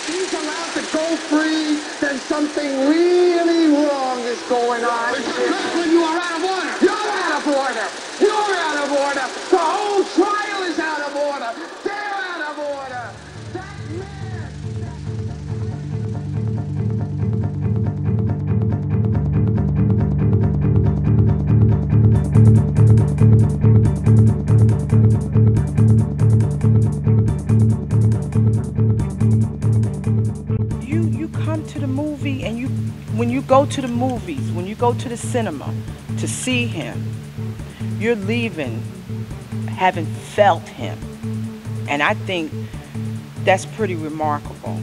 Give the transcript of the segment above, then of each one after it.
he's allowed to go free, then something really wrong is going on. When you are out of order. You're out of order. You're out of order. The whole trial is out of order. They're out of order. That man. You come to the movie, and when you go to the movies, when you go to the cinema to see him, you're leaving having felt him. And I think that's pretty remarkable.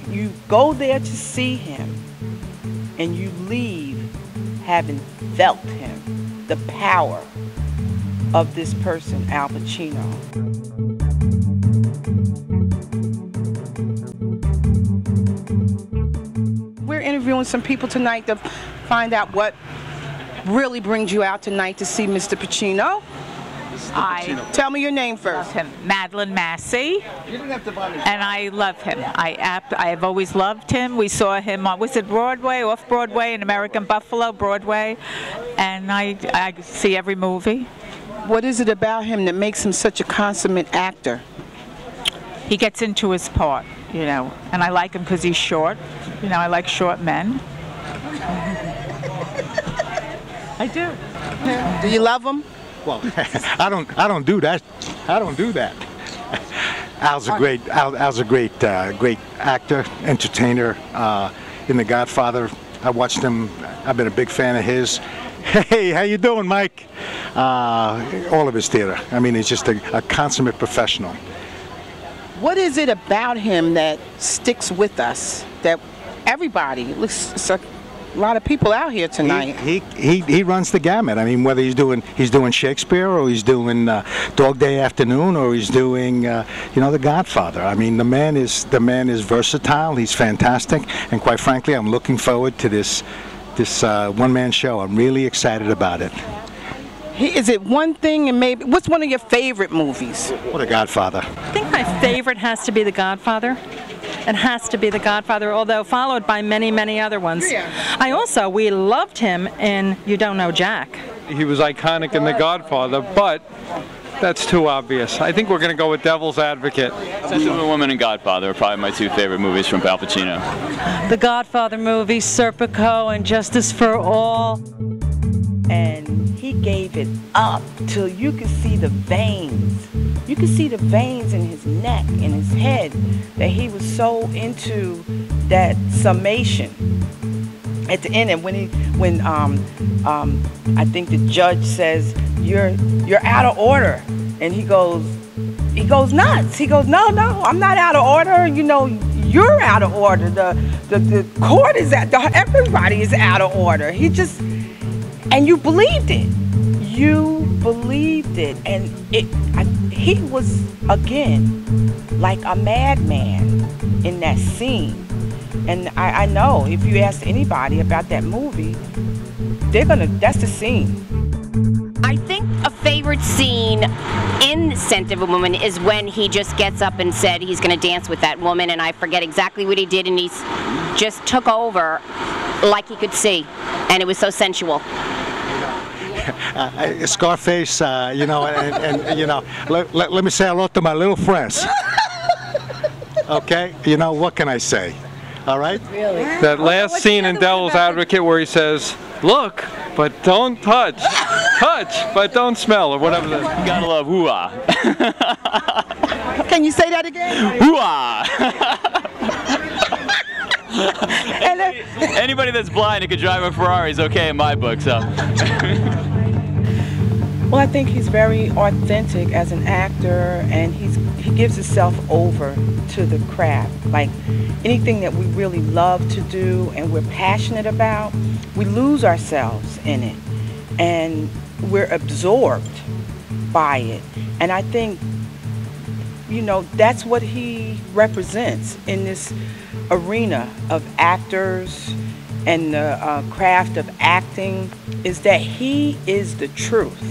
You go there to see him and you leave having felt him, the power of this person, Al Pacino. We're interviewing some people tonight to find out what really brings you out tonight to see Mr. Pacino. Tell me your name first. Love him. Madeline Massey. You didn't have to buy me. And I love him. I have always loved him. We saw him on, was it Broadway, off Broadway, in American Buffalo, Broadway, and I see every movie. What is it about him that makes him such a consummate actor? He gets into his part, you know, and I like him because he's short. You know, I like short men. I do. Do you love him? Well, I don't do that. I don't do that. Al's a great actor, entertainer. In The Godfather, I watched him. I've been a big fan of his. Hey, how you doing, Mike? All of his theater. I mean, he's just a consummate professional. What is it about him that sticks with us? That everybody, it's a lot of people out here tonight. He runs the gamut. I mean, whether he's doing Shakespeare, or he's doing Dog Day Afternoon, or he's doing you know, The Godfather. I mean, the man is versatile. He's fantastic, and quite frankly, I'm looking forward to this one-man show. I'm really excited about it. Is it one thing, and maybe what's one of your favorite movies? Well, The Godfather. I think my favorite has to be The Godfather. It has to be The Godfather, although followed by many, many other ones. Yeah. We loved him in You Don't Know Jack. He was iconic in The Godfather, but that's too obvious. I think we're going to go with Devil's Advocate. Gentleman, Woman, and Godfather are probably my two favorite movies from Al Pacino. The Godfather movie, Serpico, and Justice for All. And he gave it up till you could see the veins. You could see the veins in his neck, in his head, that he was so into that summation at the end. And when I think the judge says you're out of order, and he goes nuts. He goes, no, I'm not out of order. You know, you're out of order. The court is everybody is out of order. And you believed it. You believed it. And he was, again, like a madman in that scene. And I know if you ask anybody about that movie, that's the scene. I think a favorite scene in Scent of a Woman is when he just gets up and said he's going to dance with that woman, and I forget exactly what he did, and he just took over like he could see, and it was so sensual. Scarface, you know, and you know, let me say hello to my little friends. Okay, you know, what can I say? All right. Really? That last scene in Devil's Advocate where he says, "Look, but don't touch. Touch, but don't smell," or whatever. You gotta love hoo-ah. Can you say that again? Hoo-ah. Anybody that's blind and could drive a Ferrari is okay in my book, so. Well, I think he's very authentic as an actor, and he gives himself over to the craft. Like anything that we really love to do and we're passionate about, we lose ourselves in it, and we're absorbed by it. And I think, you know, that's what he represents in this arena of actors and the craft of acting, is that he is the truth.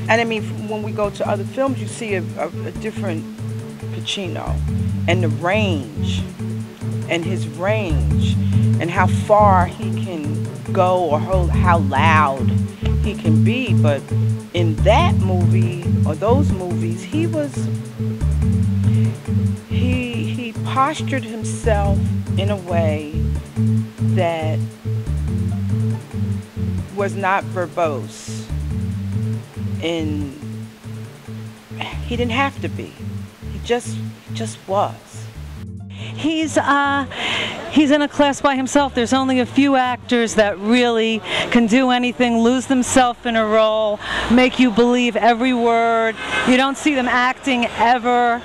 And I mean, when we go to other films, you see a different Pacino, and the range and his range and how far he can go or how loud he can be. But in that movie or those movies, he postured himself in a way that was not verbose, and he didn't have to be. He just was. He's in a class by himself. There's only a few actors that really can do anything, lose themselves in a role, make you believe every word. You don't see them acting ever.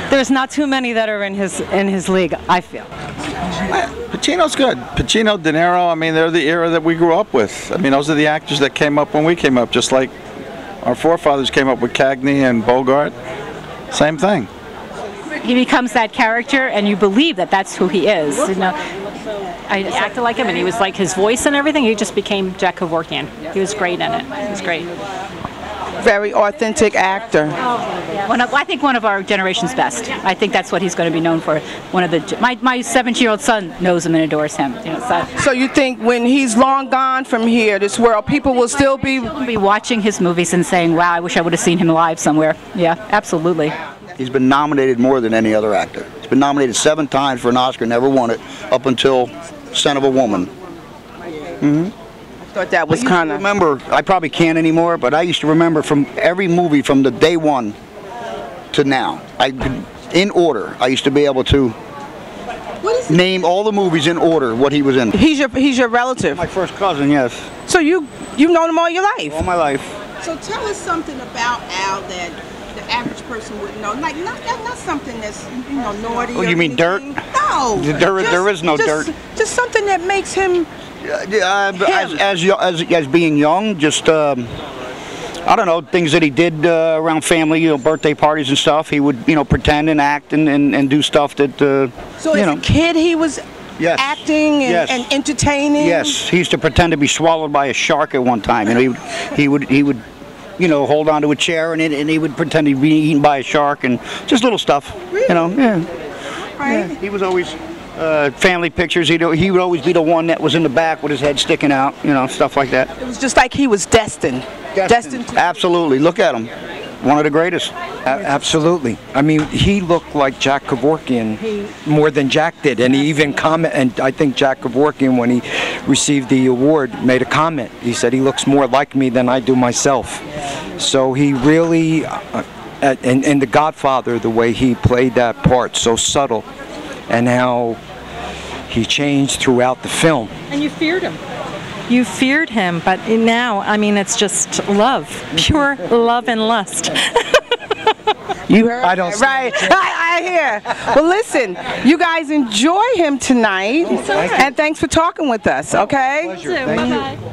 There's not too many that are in his league, I feel. Pacino's good. Pacino, De Niro, I mean, they're the era that we grew up with. I mean, those are the actors that came up when we came up, just like our forefathers came up with Cagney and Bogart. Same thing. He becomes that character, and you believe that that's who he is. You know, I acted like him, and he was like his voice and everything. He just became Jack Kevorkian. He was great in it. He was great. Very authentic actor. I think one of our generation's best. I think that's what he's going to be known for. One of the my 17-year-old son knows him and adores him. You know, so you think when he's long gone from here, this world, people will still be watching his movies and saying, "Wow, I wish I would have seen him live somewhere." Yeah, absolutely. He's been nominated more than any other actor. He's been nominated 7 times for an Oscar, never won it, up until Son of a Woman. I thought that was kind of... remember, I probably can't anymore, but I used to remember from every movie from the day one to now. In order, I used to be able to name all the movies in order what he was in. He's your relative? My first cousin, yes. So you've known him all your life? All my life. So tell us something about Al that the average person wouldn't know. Like not something that's naughty. Oh, you mean dirt? No. There is no dirt. Just something that makes him. As being young, just I don't know, things that he did around family, birthday parties and stuff. He would pretend and act and do stuff that So as a kid he was acting and entertaining. Yes, he used to pretend to be swallowed by a shark at one time. He would hold on to a chair and he would pretend to be eaten by a shark and just little stuff. Really? Right. Yeah. He was always family pictures. He would always be the one that was in the back with his head sticking out. Stuff like that. It was just like he was destined. Destined to. Absolutely. Look at him. One of the greatest. Absolutely. I mean, he looked like Jack Kevorkian more than Jack did, and he even and I think Jack Kevorkian, when he received the award, made a comment. He said he looks more like me than I do myself. So he really, in The Godfather, the way he played that part, so subtle, and how he changed throughout the film. And you feared him. You feared him, but now, I mean, it's just love, pure love and lust. You heard? I don't. Right. I hear. Well, listen, you guys enjoy him tonight, and thanks for talking with us. Okay. Pleasure. Thank you.